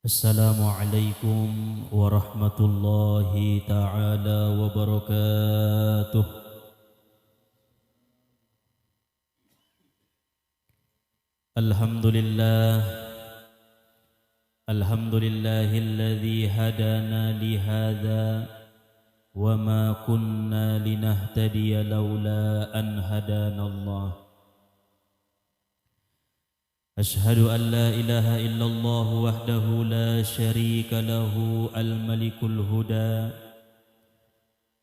Assalamualaikum warahmatullahi taala wabarakatuh. Alhamdulillah, alhamdulillahilladzi hadana li hadza wa ma kunna linahtadiya laula an hadanallah. أشهد أن لا إله إلا الله وحده لا شريك له الملك الهدى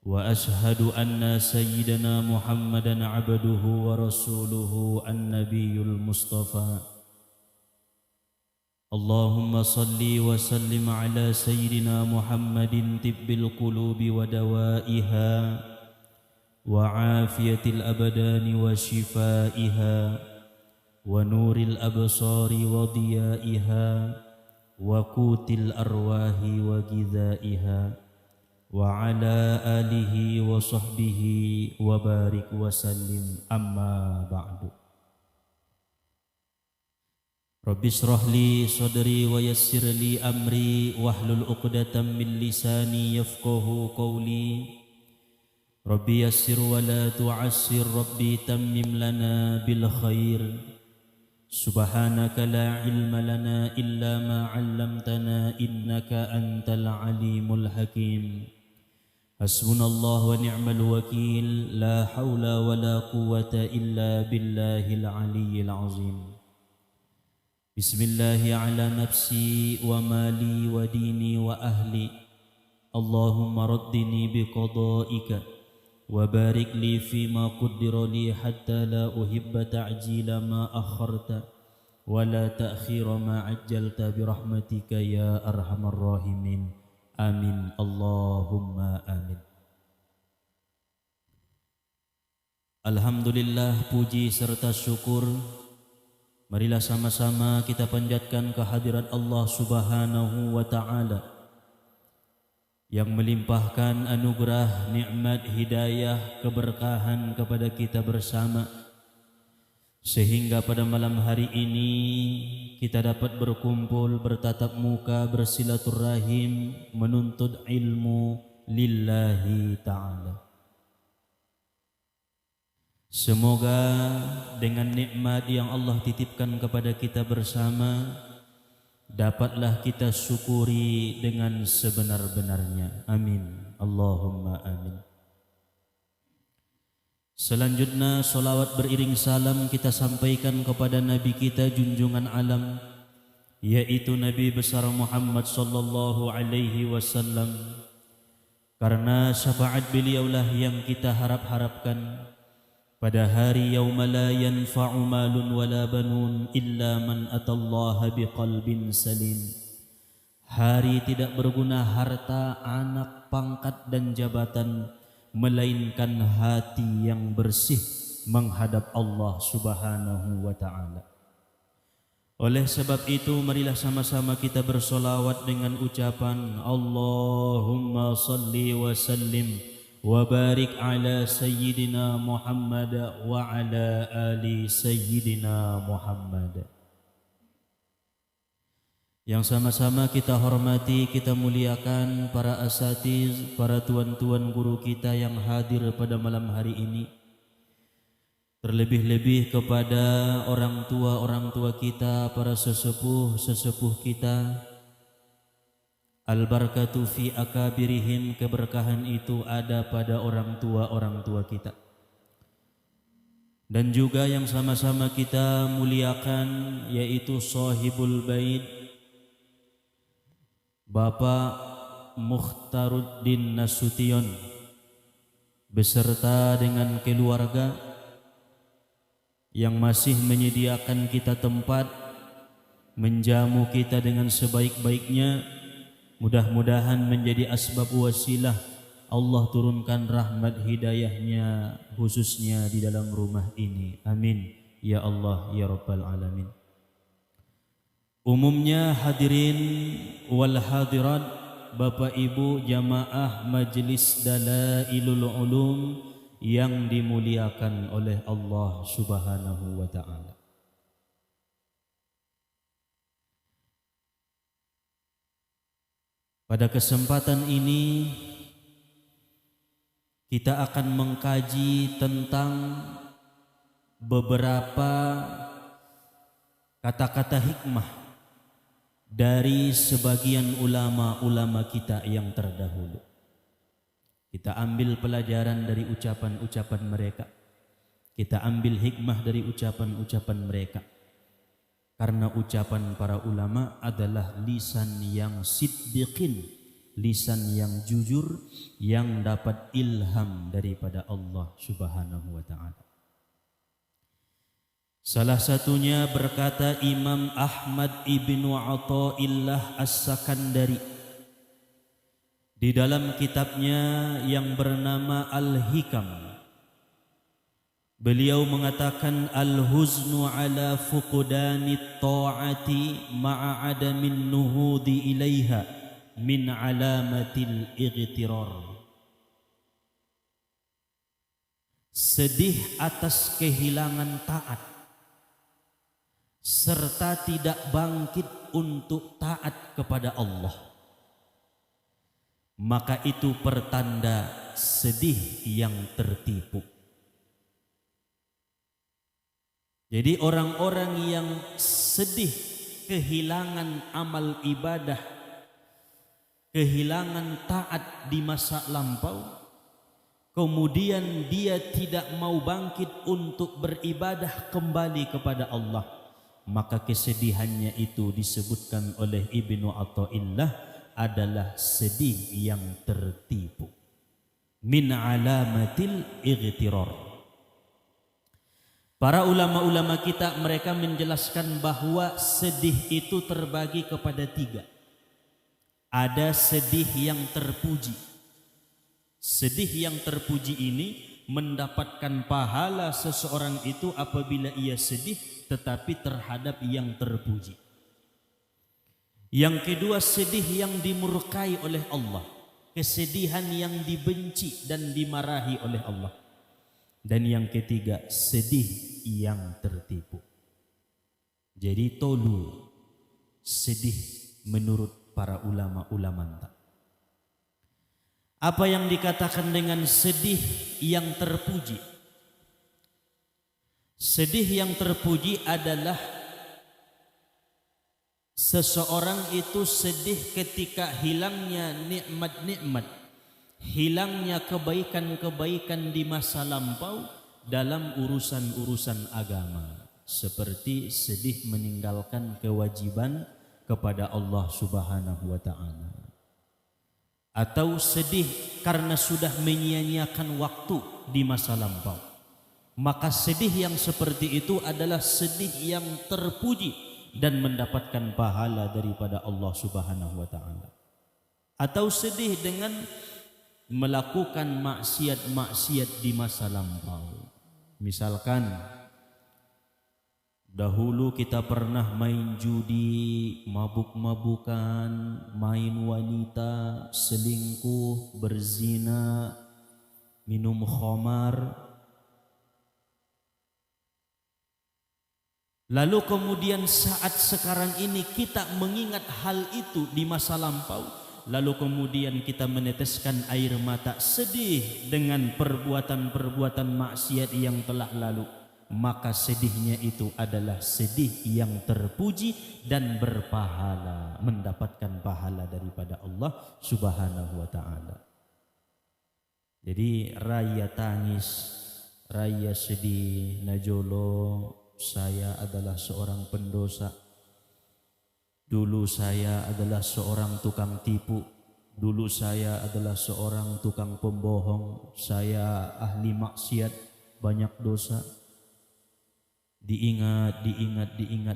وأشهد أن سيدنا محمدا عبده ورسوله النبي المصطفى اللهم صل وسلم على سيدنا محمد طب القلوب ودوائها وعافية الأبدان وشفائها ونور الأبصار وضيائها وقوت الأرواح وغذائها وعلى آله وصحبه وبارك وسلم أما بعد رب اشرح لي صدري ويسر لي أمري واحلل عقدة من لساني يفقهوا قولي ربي يسر ولا تعسر ربي تمم لنا بالخير Subhanaka la ilma lana illa ma 'allamtana innaka antal alimul hakim. Hasbunallahu wa ni'mal wakil, la haula wa la quwwata illa billahil aliyyil azim. Bismillahi ala nafsi wa mali wa dini wa ahli. Allahumma raddini biqada'ika wa barik li fima qaddara li hatta la uhibba ta'jila ma akharta wa la ta'khira ma ajjalta bi rahmatika ya arhamar rahimin. Amin Allahumma amin. Alhamdulillah, puji serta syukur marilah sama-sama kita panjatkan kehadirat Allah Subhanahu wa taala yang melimpahkan anugerah, nikmat, hidayah, keberkahan kepada kita bersama, sehingga pada malam hari ini kita dapat berkumpul, bertatap muka, bersilaturahim, menuntut ilmu lillahi ta'ala. Semoga dengan nikmat yang Allah titipkan kepada kita bersama dapatlah kita syukuri dengan sebenar-benarnya. Amin Allahumma amin. Selanjutnya salawat beriring salam kita sampaikan kepada Nabi kita junjungan alam, yaitu Nabi besar Muhammad sallallahu alaihi wasallam, karena syafaat beliaulah yang kita harap-harapkan pada hari yauma la yanfa'u malun wala banun illa man atallaha biqalbin salim. Hari tidak berguna harta, anak, pangkat dan jabatan, melainkan hati yang bersih menghadap Allah Subhanahu wa taala. Oleh sebab itu marilah sama-sama kita bersolawat dengan ucapan Allahumma salli wa sallim wa barik ala sayyidina Muhammad wa ala ali sayyidina Muhammad. Yang sama-sama kita hormati, kita muliakan para asatiz, para tuan-tuan guru kita yang hadir pada malam hari ini. Terlebih-lebih kepada orang tua kita, para sesepuh kita. Al-barakatu fi akabirihim, keberkahan itu ada pada orang tua kita. Dan juga yang sama-sama kita muliakan, yaitu sahibul bait, Bapak Mukhtaruddin Nasution beserta dengan keluarga yang masih menyediakan kita tempat, menjamu kita dengan sebaik-baiknya. Mudah-mudahan menjadi asbab wasilah Allah turunkan rahmat hidayahnya khususnya di dalam rumah ini. Amin ya Allah ya Rabbal Alamin. Umumnya hadirin wal hadirat, Bapak Ibu jamaah Majelis Dalailul Ulum yang dimuliakan oleh Allah Subhanahu wa taala. Pada kesempatan ini kita akan mengkaji tentang beberapa kata-kata hikmah dari sebagian ulama-ulama kita yang terdahulu. Kita ambil pelajaran dari ucapan-ucapan mereka. Kita ambil hikmah dari ucapan-ucapan mereka. Karena ucapan para ulama adalah lisan yang siddiqin, lisan yang jujur, yang dapat ilham daripada Allah Subhanahu wa ta'ala. Salah satunya berkata Imam Ahmad ibnu Athaillah As-Sakandari di dalam kitabnya yang bernama Al-Hikam. Beliau mengatakan al-huznu ala fuqdani ta'ati ma'a adamin nuhudi ilaiha min alamatil ightirar. Sedih atas kehilangan taat serta tidak bangkit untuk taat kepada Allah, maka itu pertanda sedih yang tertipu. Jadi orang-orang yang sedih kehilangan amal ibadah, kehilangan taat di masa lampau, kemudian dia tidak mau bangkit untuk beribadah kembali kepada Allah, maka kesedihannya itu disebutkan oleh Ibnu Athaillah adalah sedih yang tertipu. Min alamatil ightirar. Para ulama-ulama kita mereka menjelaskan bahwa sedih itu terbagi kepada tiga. Ada sedih yang terpuji. Sedih yang terpuji ini mendapatkan pahala seseorang itu apabila ia sedih tetapi terhadap yang terpuji. Yang kedua, sedih yang dimurkai oleh Allah. Kesedihan yang dibenci dan dimarahi oleh Allah. Dan yang ketiga, sedih yang tertipu. Jadi tolu sedih menurut para ulama-ulama. Apa yang dikatakan dengan sedih yang terpuji? Sedih yang terpuji adalah seseorang itu sedih ketika hilangnya nikmat-nikmat, hilangnya kebaikan-kebaikan di masa lampau dalam urusan-urusan agama, seperti sedih meninggalkan kewajiban kepada Allah Subhanahu wa ta'ala, atau sedih karena sudah menyia-nyiakan waktu di masa lampau. Maka sedih yang seperti itu adalah sedih yang terpuji dan mendapatkan pahala daripada Allah Subhanahu wa ta'ala. Atau sedih dengan melakukan maksiat-maksiat di masa lampau. Misalkan dahulu kita pernah main judi, mabuk-mabukan, main wanita, selingkuh, berzina, minum khamar. Lalu kemudian saat sekarang ini kita mengingat hal itu di masa lampau, lalu kemudian kita meneteskan air mata sedih dengan perbuatan-perbuatan maksiat yang telah lalu, maka sedihnya itu adalah sedih yang terpuji dan berpahala, mendapatkan pahala daripada Allah Subhanahu wa ta'ala. Jadi raya tangis, raya sedih, najolo, saya adalah seorang pendosa. Dulu saya adalah seorang tukang tipu. Dulu saya adalah seorang tukang pembohong. Saya ahli maksiat, banyak dosa. Diingat.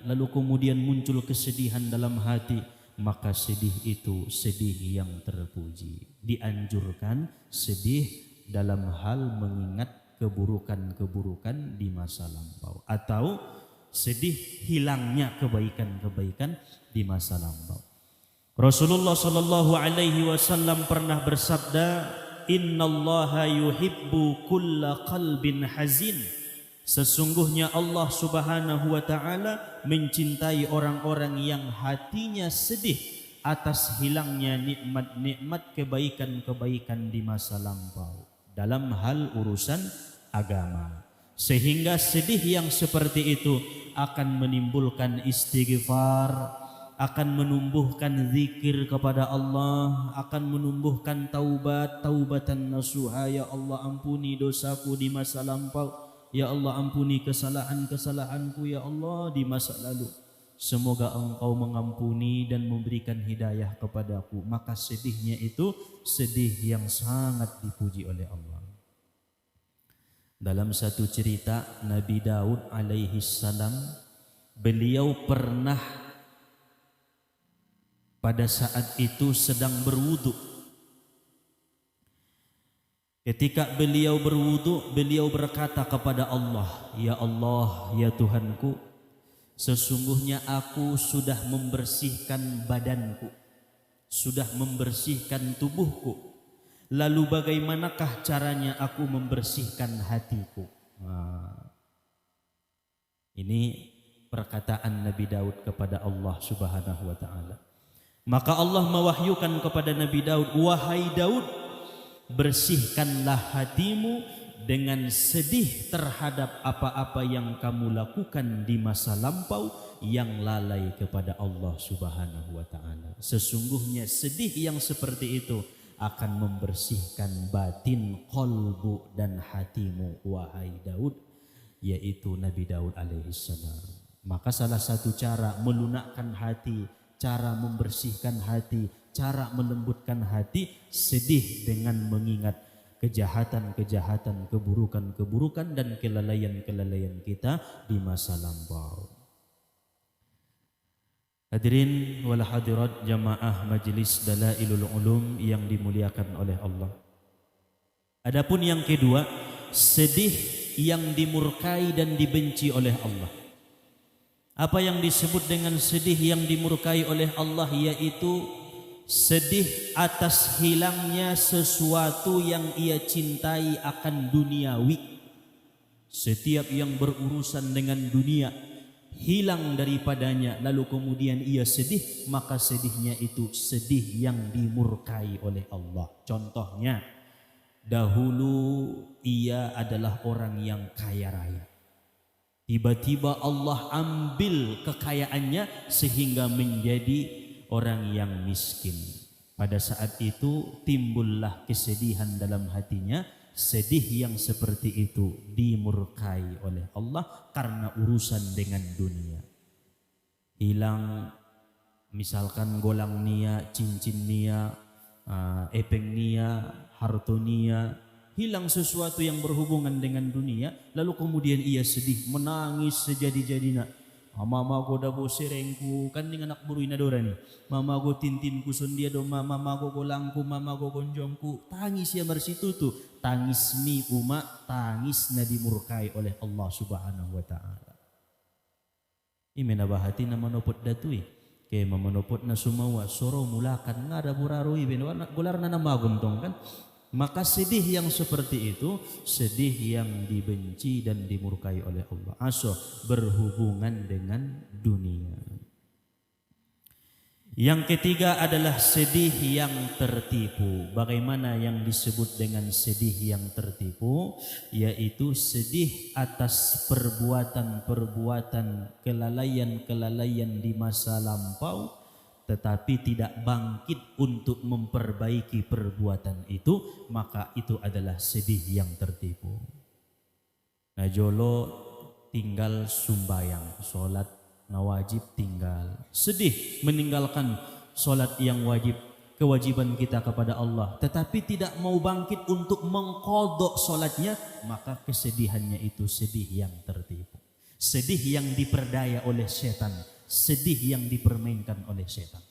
Lalu kemudian muncul kesedihan dalam hati. Maka sedih itu sedih yang terpuji. Dianjurkan sedih dalam hal mengingat keburukan-keburukan di masa lampau, atau sedih hilangnya kebaikan-kebaikan di masa lampau. Rasulullah sallallahu alaihi wasallam pernah bersabda, "Innallaha yuhibbu kulla qalbin hazin." Sesungguhnya Allah Subhanahu wa taala mencintai orang-orang yang hatinya sedih atas hilangnya nikmat-nikmat kebaikan-kebaikan di masa lampau dalam hal urusan agama. Sehingga sedih yang seperti itu akan menimbulkan istighfar, akan menumbuhkan zikir kepada Allah, akan menumbuhkan taubatan nasuha. Ya Allah, ampuni dosaku di masa lampau. Ya Allah, ampuni kesalahanku ya Allah di masa lalu. Semoga Engkau mengampuni dan memberikan hidayah kepadaku. Maka sedihnya itu sedih yang sangat dipuji oleh Allah. Dalam satu cerita Nabi Daud alaihi salam, beliau pernah pada saat itu sedang berwudu. Ketika beliau berwudu, beliau berkata kepada Allah, "Ya Allah, ya Tuhanku, sesungguhnya aku sudah membersihkan badanku, sudah membersihkan tubuhku. Lalu bagaimanakah caranya aku membersihkan hatiku?" Ini perkataan Nabi Daud kepada Allah Subhanahu wa taala. Maka Allah mewahyukan kepada Nabi Daud, "Wahai Daud, bersihkanlah hatimu dengan sedih terhadap apa-apa yang kamu lakukan di masa lampau yang lalai kepada Allah Subhanahu wa taala. Sesungguhnya sedih yang seperti itu akan membersihkan batin, qalbu dan hatimu wahai Daud," yaitu Nabi Daud alaihissalam. Maka salah satu cara melunakkan hati, cara membersihkan hati, cara melembutkan hati, sedih dengan mengingat kejahatan-kejahatan, keburukan-keburukan dan kelalaian-kelalaian kita di masa lampau. Hadirin wal hadirat jamaah Majelis Dalailul Ulum yang dimuliakan oleh Allah. Adapun yang kedua, sedih yang dimurkai dan dibenci oleh Allah. Apa yang disebut dengan sedih yang dimurkai oleh Allah, yaitu sedih atas hilangnya sesuatu yang ia cintai akan duniawi. Setiap yang berurusan dengan dunia hilang daripadanya, lalu kemudian ia sedih, maka sedihnya itu sedih yang dimurkai oleh Allah. Contohnya, dahulu ia adalah orang yang kaya raya. Tiba-tiba Allah ambil kekayaannya sehingga menjadi orang yang miskin. Pada saat itu timbullah kesedihan dalam hatinya. Sedih yang seperti itu dimurkai oleh Allah karena urusan dengan dunia. Hilang misalkan golang nia, cincin nia, epeng nia, harto nia, hilang sesuatu yang berhubungan dengan dunia, lalu kemudian ia sedih, menangis sejadi-jadina. Mama go dabo serengku, kan dengan anak buru inadora nih. Mama go tintinku sundia do, mama go golangku, mama go gonjongku. Tangis ya bersitu tuh, tangis mi umat, tangis na dimurkai oleh Allah Subhanahu wa taala. Imena bahati na manopot datui, kaya mamanopot na sumawa soro mulakan ngada buraroi benwa golar na namaguntong kan. Maka sedih yang seperti itu, sedih yang dibenci dan dimurkai oleh Allah. Aso berhubungan dengan dunia. Yang ketiga adalah sedih yang tertipu. Bagaimana yang disebut dengan sedih yang tertipu? Yaitu sedih atas perbuatan-perbuatan kelalaian-kelalaian di masa lampau, tetapi tidak bangkit untuk memperbaiki perbuatan itu, maka itu adalah sedih yang tertipu. Nah, jolo tinggal sumbayang, sholat wajib tinggal, sedih meninggalkan sholat yang wajib, kewajiban kita kepada Allah, tetapi tidak mau bangkit untuk mengqadha sholatnya, maka kesedihannya itu sedih yang tertipu, sedih yang diperdaya oleh setan, sedih yang dipermainkan oleh setan.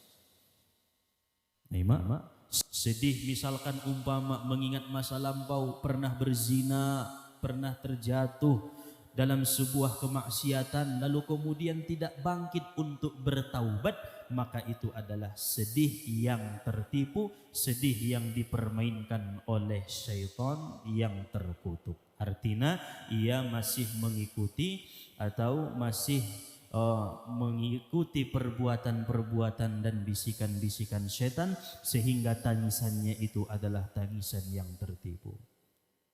Sedih misalkan umpama mengingat masa lampau, pernah berzina, pernah terjatuh dalam sebuah kemaksiatan, lalu kemudian tidak bangkit untuk bertaubat, maka itu adalah sedih yang tertipu, sedih yang dipermainkan oleh syaitan yang terkutuk. Artinya ia masih mengikuti atau masih mengikuti perbuatan-perbuatan dan bisikan-bisikan setan sehingga tangisannya itu adalah tangisan yang tertipu.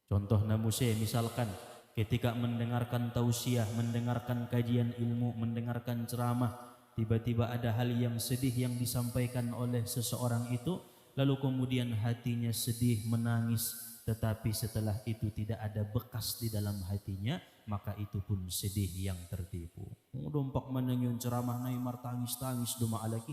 Contoh namuse misalkan ketika mendengarkan tausiah, mendengarkan kajian ilmu, mendengarkan ceramah, tiba-tiba ada hal yang sedih yang disampaikan oleh seseorang itu, lalu kemudian hatinya sedih, menangis, tetapi setelah itu tidak ada bekas di dalam hatinya, maka itu pun sedih yang tertipu. Dompak menengyon ceramah nai martangis-tangis do maalaki.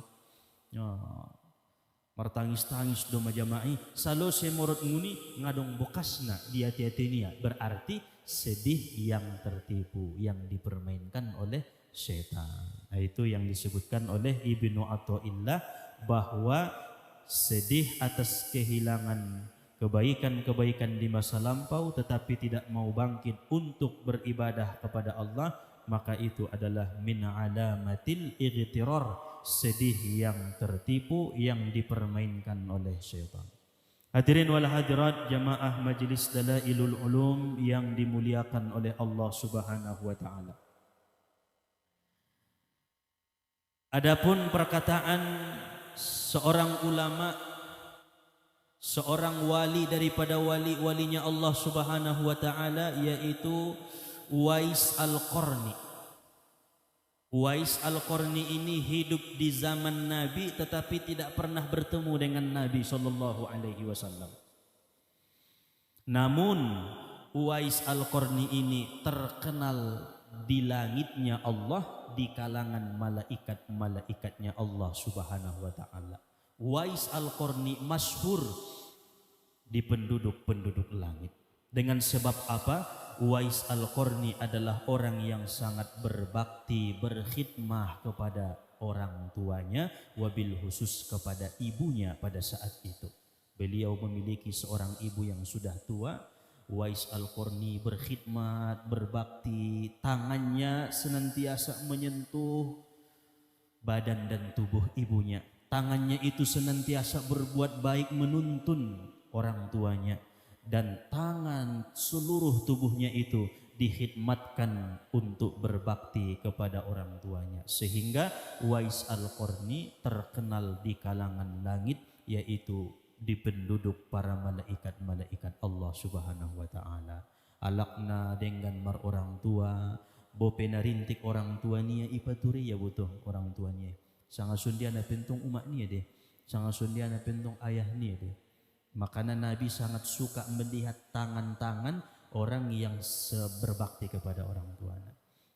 Martangis-tangis do majamai. Salo semorot nguni ngadong bekasna dia tiatinia. Berarti sedih yang tertipu, yang dipermainkan oleh setan. Nah, itu yang disebutkan oleh Ibnu Athaillah bahwa sedih atas kehilangan kebaikan-kebaikan di masa lampau tetapi tidak mau bangkit untuk beribadah kepada Allah, maka itu adalah min alamatil ightirar, sedih yang tertipu, yang dipermainkan oleh syaitan. Hadirin wal hadirat jamaah Majelis Dalailul Ulum yang dimuliakan oleh Allah Subhanahu wa taala. Adapun perkataan seorang ulama, seorang wali daripada wali-walinya Allah Subhanahu wa taala, yaitu Uwais Al-Qarni. Uwais Al-Qarni ini hidup di zaman Nabi tetapi tidak pernah bertemu dengan Nabi sallallahu alaihi wasallam. Namun Uwais Al-Qarni ini terkenal di langitnya Allah, di kalangan malaikat-malaikatnya Allah Subhanahu wa taala. Uwais Al-Qarni masyhur di penduduk-penduduk langit. Dengan sebab apa? Uwais Al-Qarni adalah orang yang sangat berbakti, berkhidmah kepada orang tuanya, wabil khusus kepada ibunya pada saat itu. Beliau memiliki seorang ibu yang sudah tua. Uwais Al-Qarni berkhidmat, berbakti, tangannya senantiasa menyentuh badan dan tubuh ibunya. Tangannya itu senantiasa berbuat baik menuntun orang tuanya, dan tangan seluruh tubuhnya itu dikhidmatkan untuk berbakti kepada orang tuanya, sehingga Uwais Al-Qarni terkenal di kalangan langit, yaitu di penduduk para malaikat-malaikat Allah Subhanahu wa taala. Alakna dengan mar orang tua, bopena rintik orang tua nia ipaturi ya butuh orang tuanya. Sangat sundia na pentong umak nia deh, sangat sundia na pentong ayah nia deh. Makanya Nabi sangat suka melihat tangan-tangan orang yang berbakti kepada orang tuanya.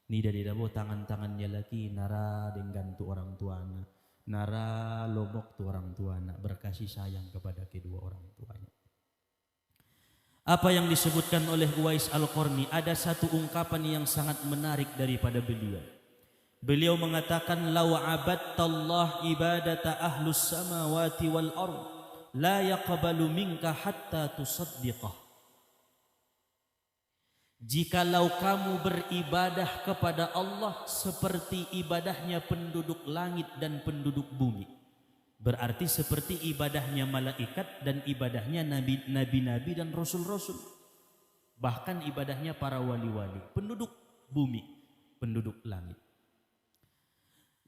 Ni dari dabo tangan-tangannya lagi nara dengan tu orang tuanya, nara lobok tu orang tuanya, berkasih sayang kepada kedua orang tuanya. Apa yang disebutkan oleh Uwais Al-Qarni, ada satu ungkapan yang sangat menarik daripada beliau. Beliau mengatakan, law abadtallah ibadata ahlus samawati wal ard la yaqbalu minka hatta tusaddiqah. Jikalau kamu beribadah kepada Allah seperti ibadahnya penduduk langit dan penduduk bumi, berarti seperti ibadahnya malaikat dan ibadahnya nabi-nabi dan rasul-rasul, bahkan ibadahnya para wali-wali, penduduk bumi, penduduk langit.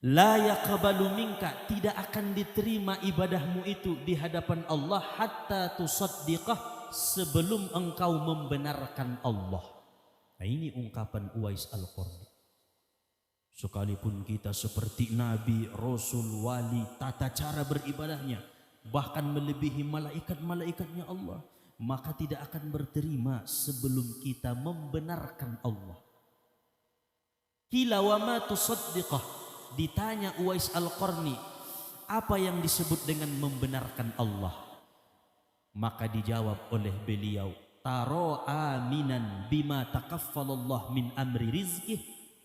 La yaqbalu minka, tidak akan diterima ibadahmu itu di hadapan Allah hatta tusaddiqah, sebelum engkau membenarkan Allah. Nah, ini ungkapan Uwais Al-Qarni. Sekalipun kita seperti nabi, rasul, wali, tata cara beribadahnya bahkan melebihi malaikat-malaikatnya Allah, maka tidak akan berterima sebelum kita membenarkan Allah. Qila wa ma tusaddiqah, ditanya Uwais Al-Qarni, apa yang disebut dengan membenarkan Allah? Maka dijawab oleh beliau, taro aminan bima takaffalallah min amri rizqih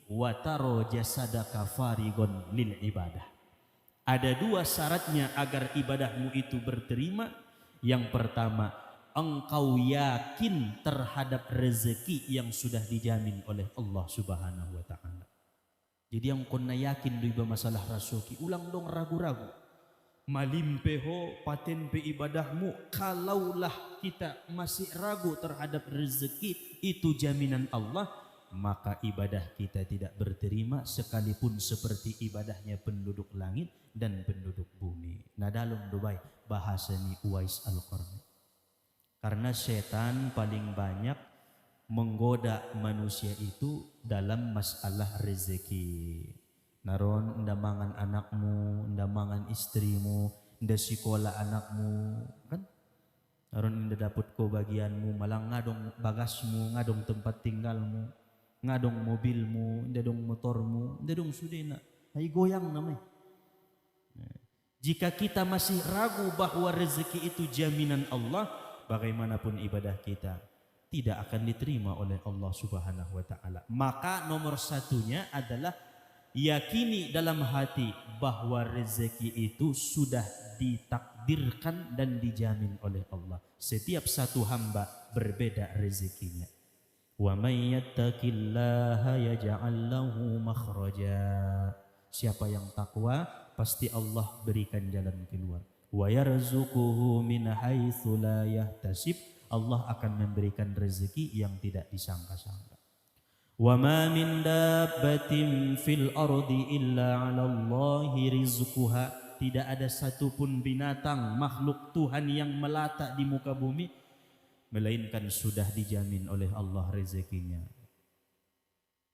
wa taro jasadaka farigon lil ibadah. Ada dua syaratnya agar ibadahmu itu berterima. Yang pertama, engkau yakin terhadap rezeki yang sudah dijamin oleh Allah Subhanahu wa taala. Jadi yang kona yakin riba masalah rasuki, ulang dong ragu-ragu. Malimpeho paten pe ibadahmu, kalaulah kita masih ragu terhadap rezeki itu jaminan Allah, maka ibadah kita tidak berterima sekalipun seperti ibadahnya penduduk langit dan penduduk bumi. Nah dalam Dubai bahasa ni Uwais Al-Qarni. Karena setan paling banyak menggoda manusia itu dalam masalah rezeki. Naron nda mangan anakmu, nda mangan istrimu, nda sekolah anakmu, kan? Naron nda dapat ko bagianmu, malah ngadong bagasmu, ngadong tempat tinggalmu, ngadong mobilmu, nda dong motormu, nda dong sudena. Hai goyang namanya. Jika kita masih ragu bahwa rezeki itu jaminan Allah, bagaimanapun ibadah kita tidak akan diterima oleh Allah Subhanahu wa taala. Maka nomor satunya adalah yakini dalam hati bahwa rezeki itu sudah ditakdirkan dan dijamin oleh Allah. Setiap satu hamba berbeda rezekinya. Wa may yattaqillaha yaj'al lahu makhraja. Siapa yang takwa pasti Allah berikan jalan keluar. Wa yarzuquhu min haitsu la yahtasib. Allah akan memberikan rezeki yang tidak disangka-sangka. Wa ma min dabbatin fil ardi illa 'ala Allahi rizquha. Tidak ada satupun binatang makhluk Tuhan yang melata di muka bumi melainkan sudah dijamin oleh Allah rezekinya.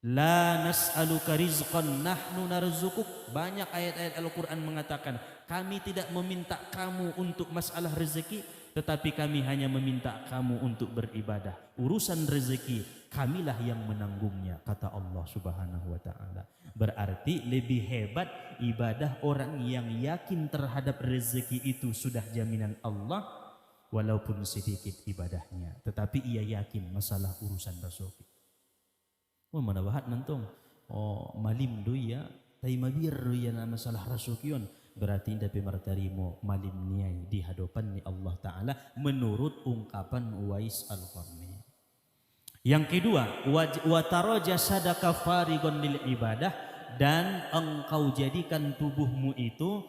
La nas'aluka rizqan nahnu narzuquk. Banyak ayat-ayat Al-Qur'an mengatakan kami tidak meminta kamu untuk masalah rezeki, tetapi kami hanya meminta kamu untuk beribadah. Urusan rezeki kamilah yang menanggungnya, kata Allah Subhanahu wa taala. Berarti lebih hebat ibadah orang yang yakin terhadap rezeki itu sudah jaminan Allah, walaupun sedikit ibadahnya, tetapi ia yakin masalah urusan rezeki. Oh mana bahat nantong. Oh malim do ya, tay mabir do ya na masalah rezeki. Berarti tidak pemartarimo malim niai di hadapan ni Allah Ta'ala menurut ungkapan Uwais Al-Qarni. Yang kedua, wa tara jasadaka farigon lil ibadah, dan engkau jadikan tubuhmu itu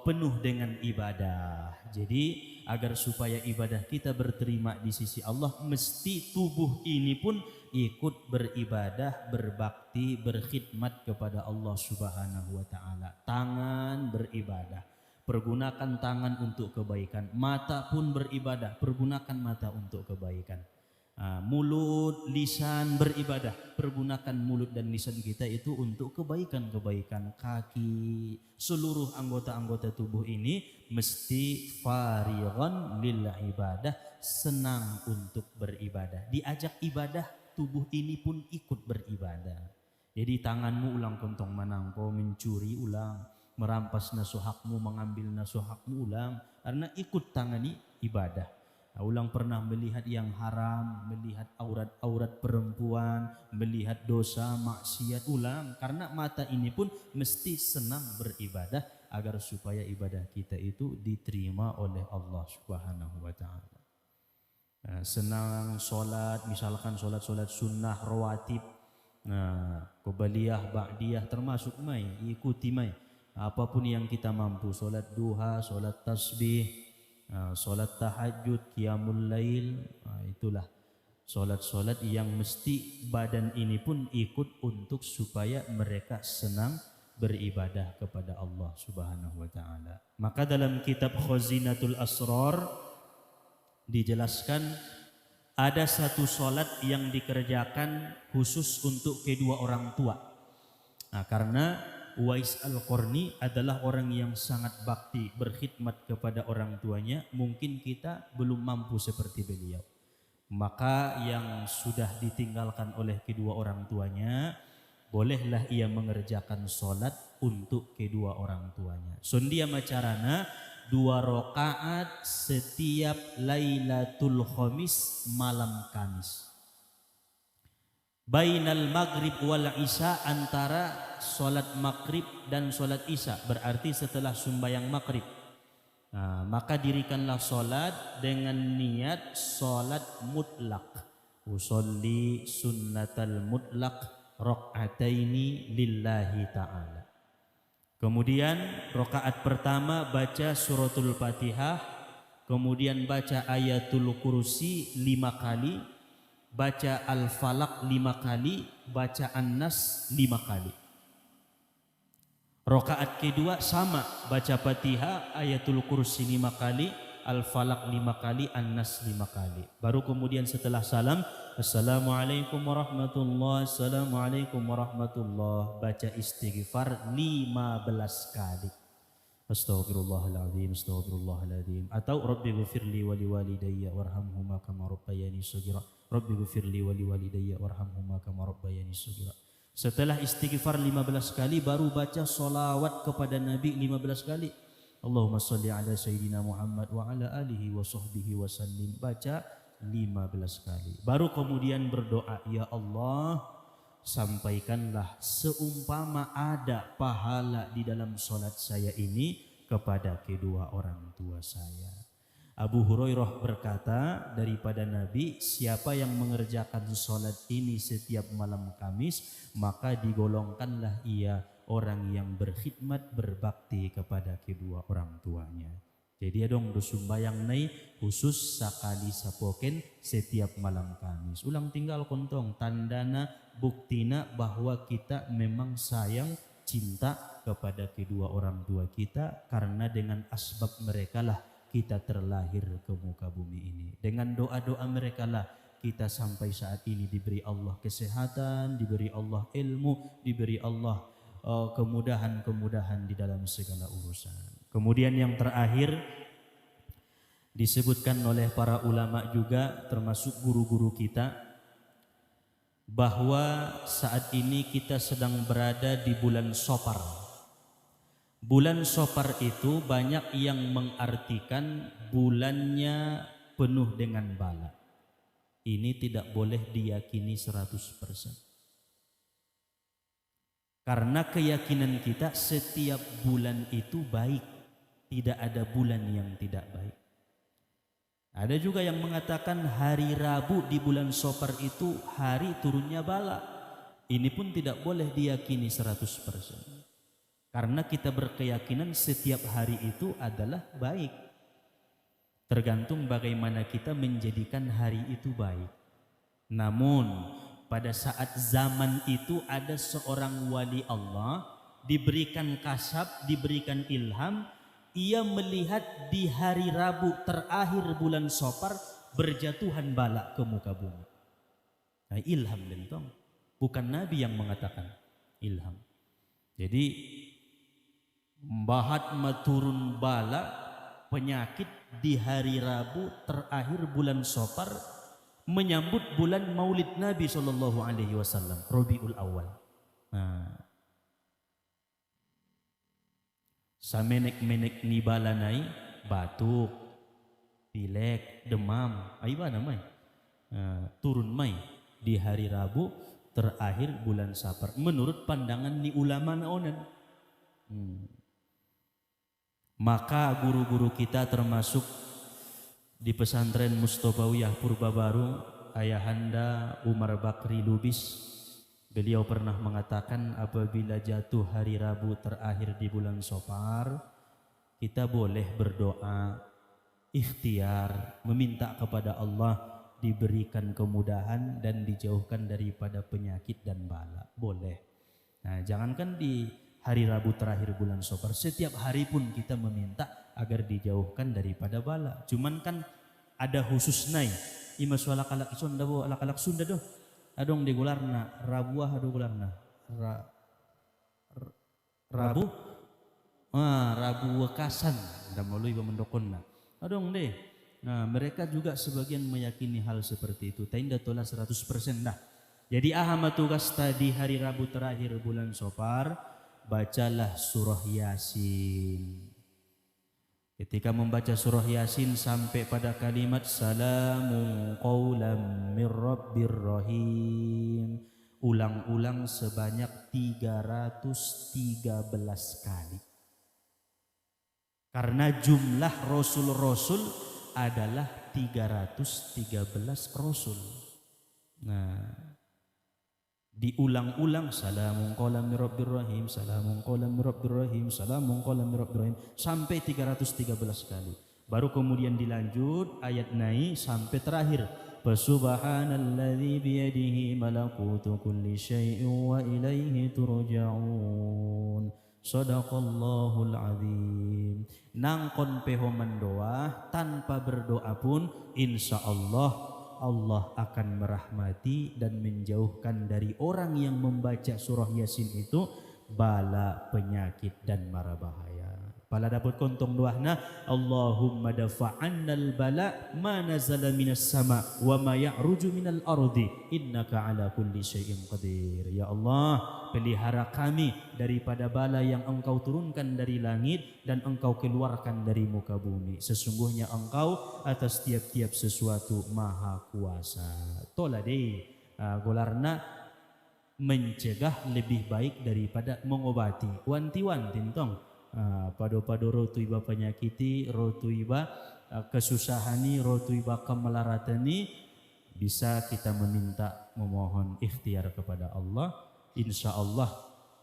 penuh dengan ibadah. Jadi agar supaya ibadah kita berterima di sisi Allah, mesti tubuh ini pun ikut beribadah, berbakti, berkhidmat kepada Allah Subhanahu wa taala. Tangan beribadah, pergunakan tangan untuk kebaikan. Mata pun beribadah, pergunakan mata untuk kebaikan. Mulut, lisan beribadah, pergunakan mulut dan lisan kita itu untuk kebaikan-kebaikan. Kaki, seluruh anggota-anggota tubuh ini mesti farighan lil ibadah, senang untuk beribadah. Diajak ibadah, tubuh ini pun ikut beribadah. Jadi tanganmu ulang kontong manangko, mencuri ulang, merampas nasuhakmu, mengambil nasuhakmu ulang, karena ikut tangani ibadah. Ulang pernah melihat yang haram, melihat aurat-aurat perempuan, melihat dosa, maksiat, ulang. Karena mata ini pun mesti senang beribadah agar supaya ibadah kita itu diterima oleh Allah Subhanahu wa taala. Senang solat, misalkan solat sunnah rawatib, qabliyah, ba'diyah termasuk mai, ikuti mai. Apapun yang kita mampu, solat duha, solat tasbih, solat tahajud, qiyamul lail, itulah solat-solat yang mesti badan ini pun ikut untuk supaya mereka senang beribadah kepada Allah Subhanahu wa taala. Maka dalam kitab Khazinatul Asrar dijelaskan ada satu solat yang dikerjakan khusus untuk kedua orang tua. Karena Uwais Al-Qarni adalah orang yang sangat bakti, berkhidmat kepada orang tuanya. Mungkin kita belum mampu seperti beliau. Maka yang sudah ditinggalkan oleh kedua orang tuanya, bolehlah ia mengerjakan solat untuk kedua orang tuanya. Sondia macarana 2 rakaat setiap Lailatul Khamis, malam Kamis. Bainal maghrib wal isya, antara solat maghrib dan solat isya, berarti setelah sembahyang maghrib. Maka dirikanlah solat dengan niat solat mutlak. Usolli sunnatal mutlak rakaataini lillahi ta'ala. Kemudian rakaat pertama baca suratul Fatihah, kemudian baca ayatul kursi 5 kali, baca Al-Falaq 5 kali, baca An-Nas 5 kali. Rakaat kedua sama, baca Fatihah, Ayatul Kursi 5 kali, Al-Falaq 5 kali, An-Nas 5 kali. Baru kemudian setelah salam, Assalamualaikum warahmatullahi, Assalamualaikum warahmatullahi, baca istighfar 15 kali. Astaghfirullahaladzim, astaghfirullahaladzim. Atau Rabbi ghufirli wali walidayya warhamhuma kama rabbayani shaghira. Rabbi ghufirli wali walidayya warhamhuma kama rabbayani shaghira. Setelah istighfar 15 kali baru baca solawat kepada Nabi 15 kali. Allahumma salli ala Sayyidina Muhammad wa ala alihi wa sahbihi wa sallim. Baca 15 kali. Baru kemudian berdoa, ya Allah, sampaikanlah seumpama ada pahala di dalam solat saya ini kepada kedua orang tua saya. Abu Hurairah berkata daripada Nabi, siapa yang mengerjakan solat ini setiap malam Kamis, maka digolongkanlah ia orang yang berkhidmat berbakti kepada kedua orang tuanya. Jadi adong dosumbayang nai khusus sakali sapoken setiap malam Kamis. Ulang tinggal kontong tandana buktina bahwa kita memang sayang cinta kepada kedua orang tua kita, karena dengan asbab mereka lah kita terlahir ke muka bumi ini. Dengan doa-doa mereka lah kita sampai saat ini diberi Allah kesehatan, diberi Allah ilmu, diberi Allah kemudahan-kemudahan di dalam segala urusan. Kemudian yang terakhir disebutkan oleh para ulama juga termasuk guru-guru kita, bahwa saat ini kita sedang berada di bulan Safar. Bulan Safar itu banyak yang mengartikan bulannya penuh dengan bala. Ini tidak boleh diyakini 100%. Karena keyakinan kita setiap bulan itu baik. Tidak ada bulan yang tidak baik. Ada juga yang mengatakan hari Rabu di bulan Safar itu hari turunnya bala. Ini pun tidak boleh diyakini 100%. Karena kita berkeyakinan setiap hari itu adalah baik. Tergantung bagaimana kita menjadikan hari itu baik. Namun pada saat zaman itu ada seorang wali Allah, diberikan kasab, diberikan ilham, ia melihat di hari Rabu terakhir bulan Safar berjatuhan bala ke muka bumi. Nah, ilham bentong, bukan Nabi yang mengatakan, ilham. Jadi bahat maturun bala penyakit di hari Rabu terakhir bulan Safar menyambut bulan Maulid Nabi SAW, Rabiul Awal. Nah, samenek-menek ni bala nai batuk, pilek, demam, apa namanya? Turun mai di hari Rabu terakhir bulan Safar menurut pandangan ni ulama naonan. Maka guru-guru kita termasuk di pesantren Mustofawiyah Purba Baru, Ayahanda Umar Bakri Lubis, beliau pernah mengatakan apabila jatuh hari Rabu terakhir di bulan Safar, kita boleh berdoa, ikhtiar, meminta kepada Allah diberikan kemudahan dan dijauhkan daripada penyakit dan bala. Boleh. Nah, jangankan di hari Rabu terakhir bulan Safar, setiap hari pun kita meminta agar dijauhkan daripada bala. Cuman kan ada khusus nai. Ima suala kalak Sunda bo, alak-alak Sunda doh. Adong digularna Rabuah ado gularna. Rabu. Rabu wekasan. Da meului mendokonna. Adong deh. Nah, mereka juga sebagian meyakini hal seperti itu. Tainda tola 100% dah. Jadi tugas tadi hari Rabu terakhir bulan Safar, bacalah surah Yasin. Ketika membaca surah Yasin sampai pada kalimat salamun qaulam mir rabbir rahim, ulang-ulang sebanyak 313 kali. Karena jumlah rasul-rasul adalah 313 rasul. Nah, diulang-ulang salamun qaulam mir rabbir rahim, salamun qaulam mir rabbir rahim, salamun qaulam mir rabbir rahim sampai 313 kali. Baru kemudian dilanjut ayat naik sampai terakhir Fasubhanalladzi biyadihi malakutu kulli syai'in wa ilaihi turja'un. Sadaqallahul azim. Nangkon peho mendoa tanpa berdoa pun insya Allah Allah akan merahmati dan menjauhkan dari orang yang membaca surah Yasin itu bala, penyakit dan mara bahaya. Pala dapat kontong doahna Allahumma dafa'annal bala ma nazala minas sama wa ma ya'ruju minal ardi innaka ala kulli syai'in qadir. Ya Allah, pelihara kami daripada bala yang engkau turunkan dari langit dan engkau keluarkan dari muka bumi. Sesungguhnya engkau atas tiap-tiap sesuatu maha kuasa. Tola deh golarna mencegah lebih baik daripada mengobati. Wanti-wanti tong pado-pado rotu iba penyakiti, rotu iba kesusahani, rotu iba kemelaratani, bisa kita meminta memohon ikhtiar kepada Allah. Insya Allah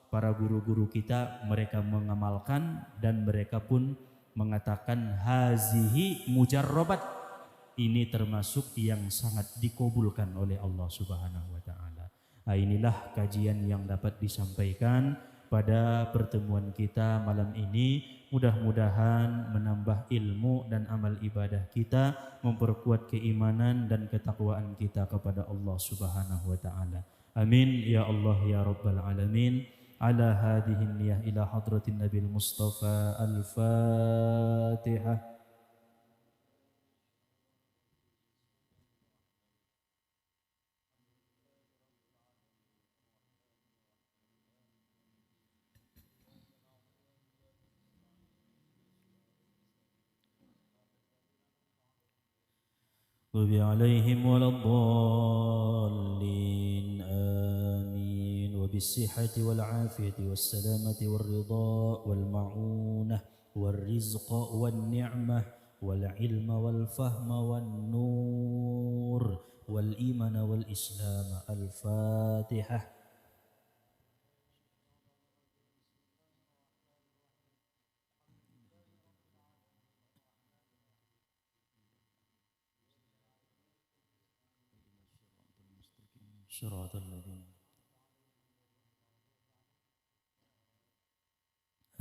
para guru-guru kita mereka mengamalkan dan mereka pun mengatakan hazihi mujarrabat, ini termasuk yang sangat dikabulkan oleh Allah Subhanahu wa taala. Nah, inilah kajian yang dapat disampaikan pada pertemuan kita malam ini. Mudah-mudahan menambah ilmu dan amal ibadah kita, memperkuat keimanan dan ketakwaan kita kepada Allah Subhanahu wa taala. Amin ya Allah ya rabbal alamin. Ala hadhihi niyah ila hadratin Nabil Mustafa. Al-Fatihah. طب عليهم ولا الضالين آمين. وبالصحة والعافية والسلامة والرضا والمعونة والرزق والنعمة والعلم والفهم والنور والإيمان والإسلام. الفاتحة. صراط الذين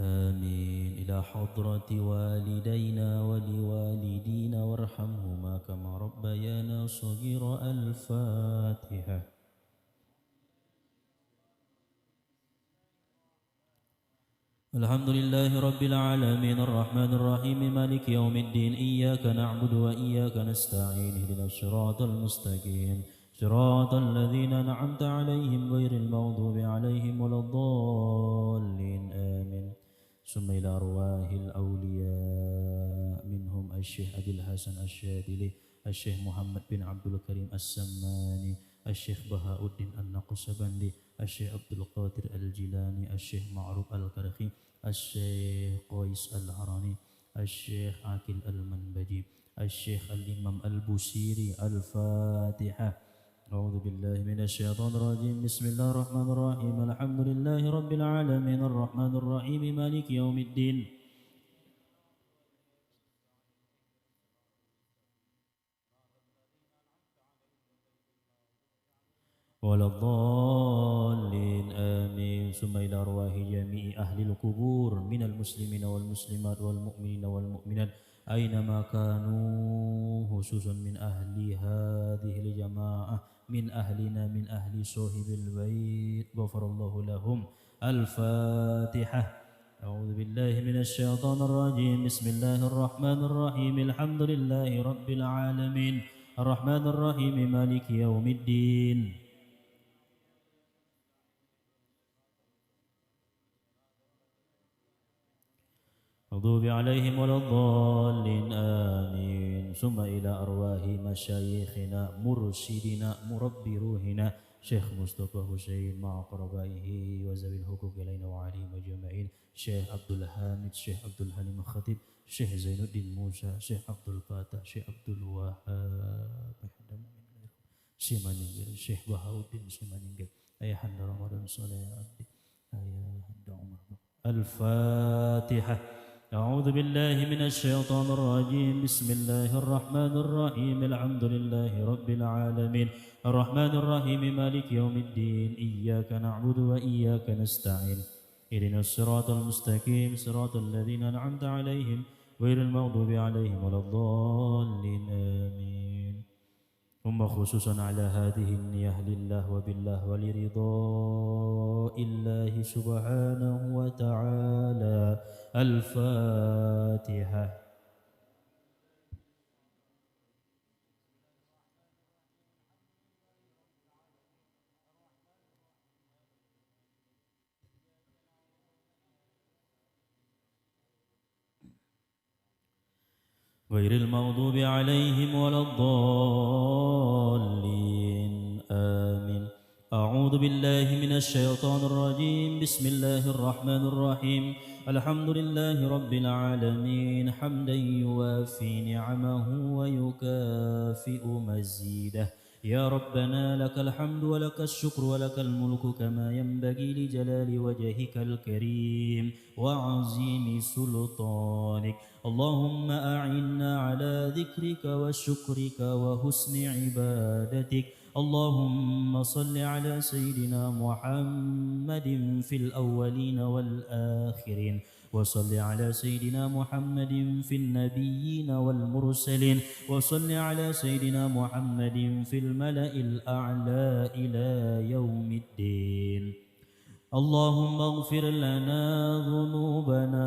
آمين. إلى حضرة والدينا ولوالدينا وارحمهما كما ربيانا صغيرا. الفاتحة. الحمد لله رب العالمين الرحمن الرحيم مالك يوم الدين إياك نعبد وإياك نستعين اهدنا الصراط المستقيم صراط الذين أنعمت عليهم غير المغضوب عليهم ولا الضالين آمين. ثم إلى أرواح الأولياء منهم الشيخ أبي الحسن الشاذلي، الشيخ محمد بن عبد الكريم السماني، الشيخ بهاء الدين النقشبندي، الشيخ عبد القادر الجيلاني، الشيخ معروف الكرخي، الشيخ قيس الهراني، الشيخ عاقل المنبجي، الشيخ الإمام البوسيري. الفاتحة. أعوذ بالله من الشيطان الرجيم. بسم الله الرحمن الرحيم. الحمد لله رب العالمين الرحمن الرحيم مالك يوم الدين. ولا الضالين آمين. ثم إلى أرواح جميع أهل القبور من المسلمين والمسلمات والمؤمنين والمؤمنات أينما كانوا، خصوصا من أهل هذه الجماعة، من أهلنا من أهل صاحب البيت، غفر الله لهم. الفاتحة. أعوذ بالله من الشيطان الرجيم. بسم الله الرحمن الرحيم. الحمد لله رب العالمين الرحمن الرحيم مالك يوم الدين. مغضوب عليهم ولا الضالين آمين. ثم إلى أرواح مشايخنا مرشدنا مربي روحنا شيخ مصطفى حسين مع قربائه وذوي الحقوق إلينا وعليهم أجمعين، شيخ عبد الحامد، شيخ عبد الحليم الخطيب، شيخ زين الدين موسى، شيخ عبد الفتاح، شيخ عبد الوهاب Simaningil, Syekh Bahauddin Simaningil, Ayahanda Ramadan Soleh Abdi, Ayahanda Umar. Al-Fatihah. أعوذ بالله من الشيطان الرجيم بسم الله الرحمن الرحيم الحمد لله رب العالمين الرحمن الرحيم مالك يوم الدين إياك نعبد وإياك نستعين اهدنا الصراط المستقيم صراط الذين أنعمت عليهم غير المغضوب عليهم ولا الضالين آمين ثم خصوصا على هذه النية لله وبالله ولرضاء الله سبحانه وتعالى الفاتحة. غير المغضوب عليهم ولا الضالين آمين. أعوذ بالله من الشيطان الرجيم بسم الله الرحمن الرحيم الحمد لله رب العالمين حمدا يوافي نعمه ويكافئ مزيده يا ربنا لك الحمد ولك الشكر ولك الملك كما ينبغي لجلال وجهك الكريم وعظيم سلطانك اللهم أعنا على ذكرك وشكرك وحسن عبادتك اللهم صل على سيدنا محمد في الأولين والآخرين وصل على سيدنا محمد في النبيين والمرسلين وصل على سيدنا محمد في الملأ الأعلى إلى يوم الدين اللهم اغفر لنا ذنوبنا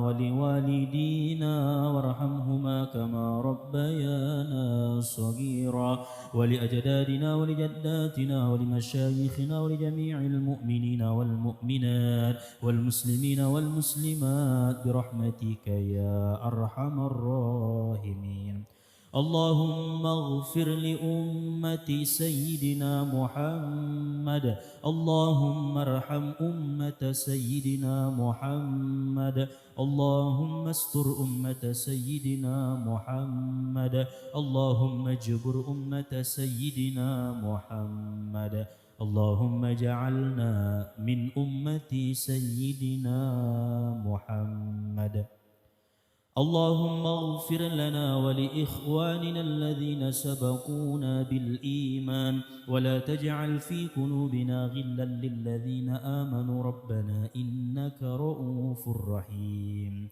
ولوالدينا وارحمهما كما ربيانا صغيرا ولأجدادنا ولجداتنا ولمشايخنا ولجميع المؤمنين والمؤمنات والمسلمين والمسلمات برحمتك يا أرحم الراحمين اللهم اغفر لأمة سيدنا محمد اللهم ارحم أمة سيدنا محمد اللهم استر أمة سيدنا محمد اللهم اجبر أمة سيدنا محمد اللهم اجعلنا من أمة سيدنا محمد اللهم اغفر لنا ولإخواننا الذين سبقونا بالإيمان ولا تجعل في قلوبنا غلا للذين آمنوا ربنا إنك رؤوف رحيم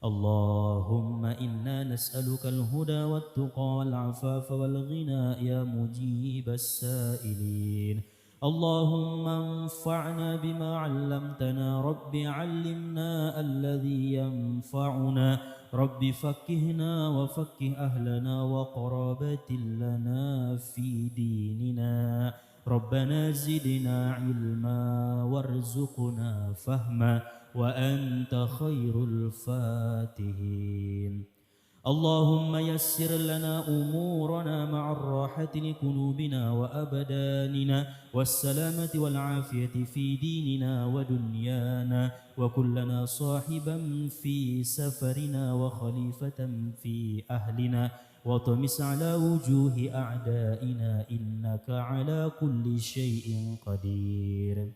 اللهم إنا نسألك الهدى والتقى والعفاف والغنى يا مجيب السائلين اللهم انفعنا بما علمتنا رب علمنا الذي ينفعنا رب فكهنا وفكه أهلنا وقرابة لنا في ديننا ربنا زدنا علما وارزقنا فهما وأنت خير الفاتحين اللهم يسر لنا أمورنا مع الراحة لقلوبنا وأبداننا والسلامة والعافية في ديننا ودنيانا وكلنا صاحبا في سفرنا وخليفة في أهلنا وطمس على وجوه أعدائنا إنك على كل شيء قدير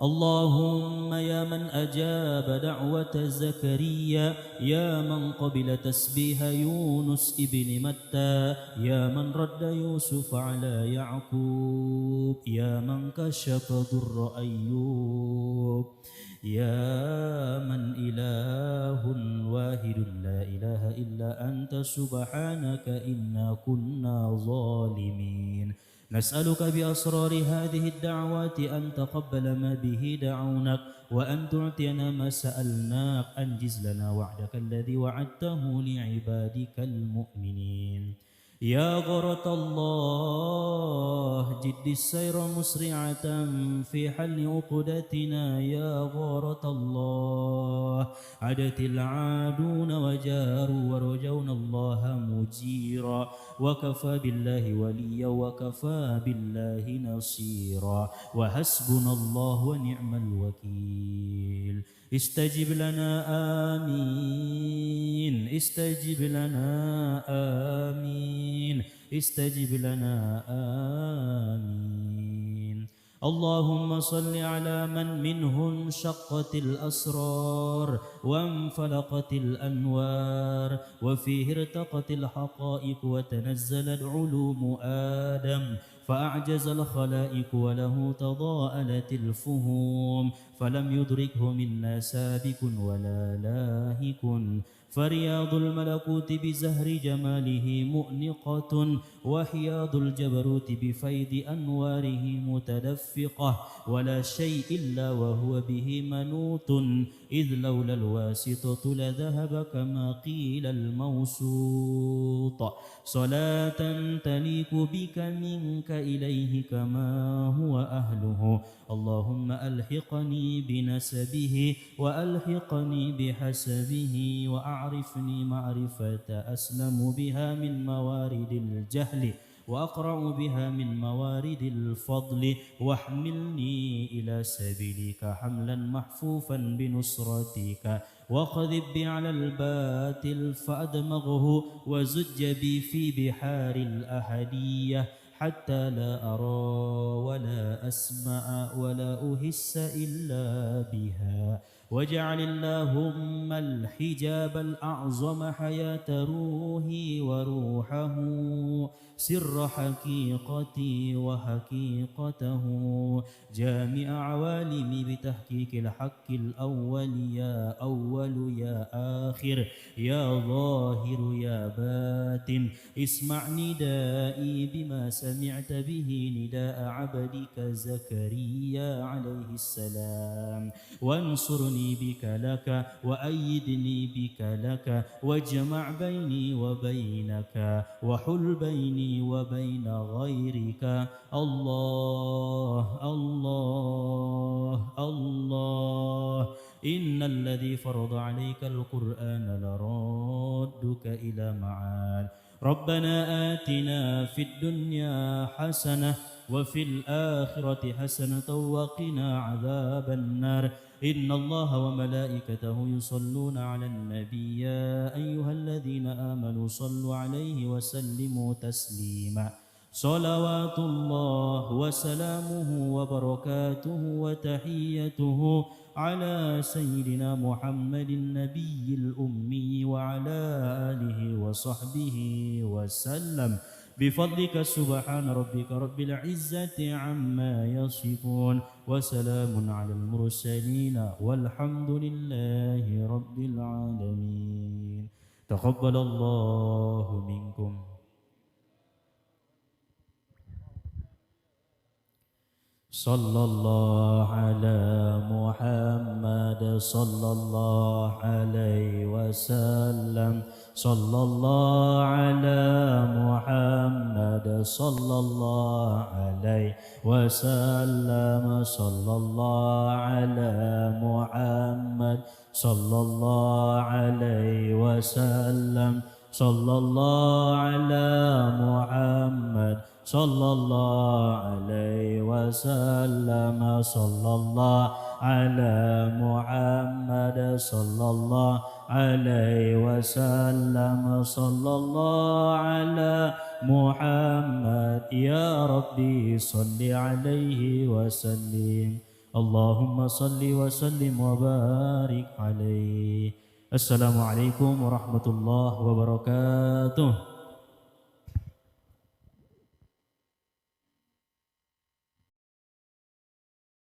اللهم يا من أجاب دعوة زكريا يا من قبل تسبيح يونس ابن متى يا من رد يوسف على يعقوب يا من كشف ضر أيوب يا من إله واحد لا إله إلا أنت سبحانك إنا كنا ظالمين نسألك بأسرار هذه الدعوات أن تقبل ما به دعونك وأن تعطينا ما سألناك أنجز لنا وعدك الذي وعدته لعبادك المؤمنين يا غرة الله جد السير مسرعة في حل عقدتنا يا غرة الله عدت العادون وجاروا ورجونا الله مجيرا وكفى بالله وليا وكفى بالله نصيرا وحسبنا الله ونعم الوكيل استجب لنا آمين استجب لنا آمين استجب لنا آمين اللهم صل على من منه انشقت الأسرار وانفلقت الأنوار وفيه ارتقت الحقائق وتنزلت علوم آدم فأعجز الخلائق وله تضاءلت الفهوم فلم يدركه منا سابق ولا لاهك فرياض الملكوت بزهر جماله مؤنقة وحياض الجبروت بفيض أنواره متدفقة ولا شيء إلا وهو به منوط إذ لولا الواسطة لذهب كما قيل الموسوط صلاة تليق بك منك إليه كما هو أهله اللهم ألحقني بنسبه وألحقني بحسبه وأعرفني معرفة أسلم بها من موارد الجهل وأقرأ بها من موارد الفضل واحملني إلى سبيلك حملا محفوفا بنصرتك وقذب بي على الباطل فأدمغه وزج بي في بحار الأحدية حتى لا أرى ولا أسمع ولا أحس إلا بها واجعل اللهم الحجاب الأعظم حياة روحي وروحه سر حقيقتي وحقيقته جامع عوالمي بتحقيق الحق الأول يا أول يا آخر يا ظاهر يا باطن اسمع ندائي بما سمعت به نداء عبدك زكريا عليه السلام وانصرني بك لك وأيدني بك لك واجمع بيني وبينك وحل بيني وبين غيرك الله الله الله إن الذي فرض عليك القرآن لرادك إلى معاد ربنا آتنا في الدنيا حسنة وفي الآخرة حسنة وقنا عذاب النار إن الله وملائكته يصلون على النبي يا أيها الذين آمنوا صلوا عليه وسلموا تسليما صلوات الله وسلامه وبركاته وتحيته على سيدنا محمد النبي الأمي وعلى آله وصحبه وسلم بفضلك سبحان ربك رب العزة عما يصفون وسلام على المرسلين والحمد لله رب العالمين تقبل الله منكم صلى الله على محمد صلى الله عليه وسلم صلى الله على محمد صلى الله عليه وسلم صلى الله على محمد صلى الله عليه وسلم صلى الله على محمد صلى الله عليه وسلم صلى الله على محمد صلى الله عليه وسلم صلى الله على محمد يا ربي صل عليه وسلم اللهم صل وسلم وبارك عليه. السلام عليكم ورحمة الله وبركاته.